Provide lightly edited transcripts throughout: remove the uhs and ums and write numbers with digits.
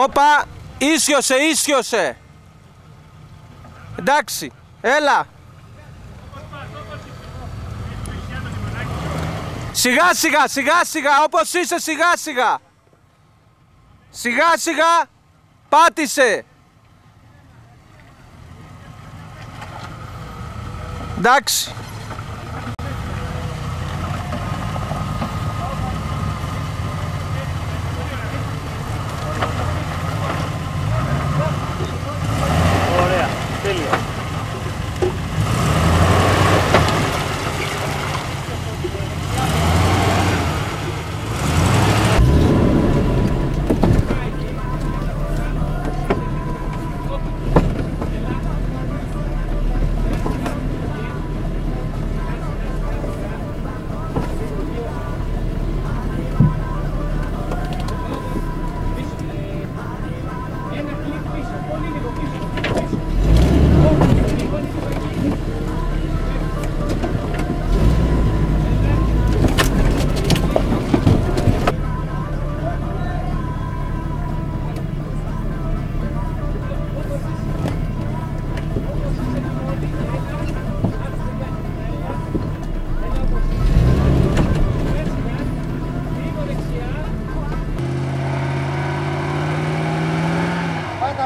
Όπα, ίσιοσε. Εντάξει, έλα. Σιγά, όπως είσαι, σιγά, πάτησε. Εντάξει. Ωραία, τέλεια.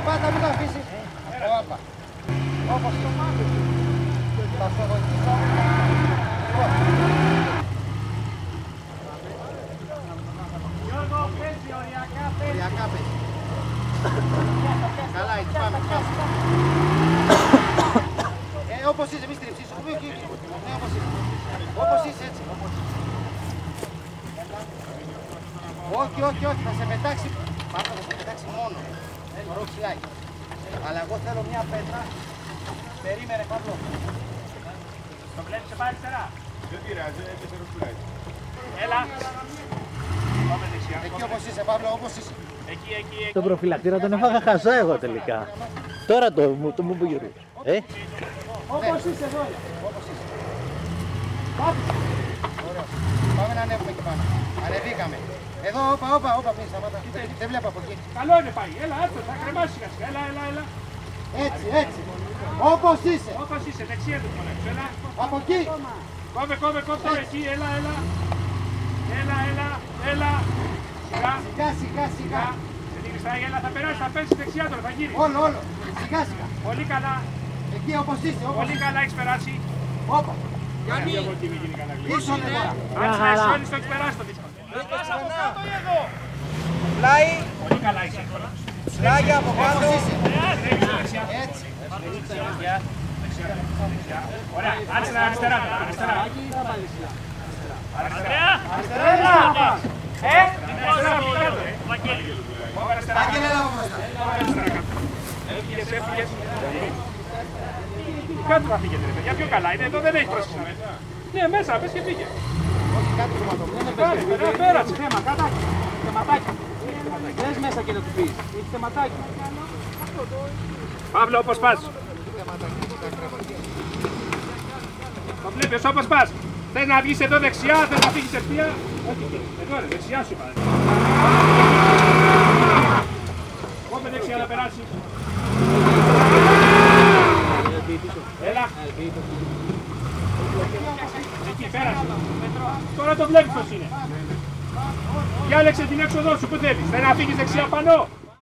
Πάτα, μην το αφήσεις. Όπα. Όπως το μάθει. Θα στο βοηθήσω. Οριακά παίζει. Καλά, έτσι πάμε. Όπως είσαι, μη στριψείς. Όπως είσαι, έτσι. Όχι, θα σε πετάξει. Πάπα, θα σε πετάξει μόνο. Το ροξιλάκι. Αλλά εγώ θέλω μια πέτρα. Περίμενε, Παύλο. Το βλέπεις σε πάει αριστερά. Δεν πειράζει, έπαιζε ροξιλάκι. Έλα. Πάμε δεξιά. Εκεί όπως είσαι, Παύλο, όπως είσαι. Εκεί. Τον προφυλακτήρα τον έφαγα χαζά εγώ τελικά. Τώρα το μου πήγε. Όπως είσαι εδώ. Όπως είσαι. Ωραίο. Πάμε να ανέβουμε εκεί πάνω. Ανεβήκαμε. Εδώ, όπα, μην σταματά. Δεν βλέπω από εκεί. Καλό είναι πάει. Έλα, άστο, θα κρεμάσει σιγά. Έλα. Έτσι. Όπως είσαι. Όπως είσαι, δεξιά του φωνάξου. Έλα. Από εκεί. Κόβε εκεί. Έλα. Σιγά. Σε δίνεις τα έλα, θα περάσει, θα πέσει δεξιά τώρα, θα γύρει. Όλο. Σιγά. Πολύ καλά. Εκεί όπως είσαι. Πολύ καλά έχεις περάσει. Όπα. Γιάννη. Ίσον τώρα. Αν σφαίρεις, το έχεις περάσει το δίσκο. Πλάι. Πολύ καλά είσαι. Πλάγια από πάνω. Έτσι. Ωραία, άρχισε αριστερά. Αριστερά. Άγγελε, έλα από μπροστά. Έφυγες. Κάτω να φύγετε ρε παιδιά, πιο καλά είναι, εδώ δεν έχει πρόσφυγα. Ναι, μέσα, πες και φύγε. Όχι, κάτι του ματωμένο. Πέρασε, θεματάκι. Δες μέσα και να του πεις, έχει θεματάκι. Παύλο, όπως πας. Το βλέπεις όπως πας. Θες να βγεις εδώ δεξιά, θες να φύγεις ευθεία. Όχι, εδώ ρε, δεξιά σου πας. Κόβε δεξιά να περάσεις. Έλα. Εκεί, πέρασε. Τώρα το βλέπεις πως είναι. Διάλεξε την έξοδό σου, που θέλεις. Θέλει να φύγεις δεξιά πάνω.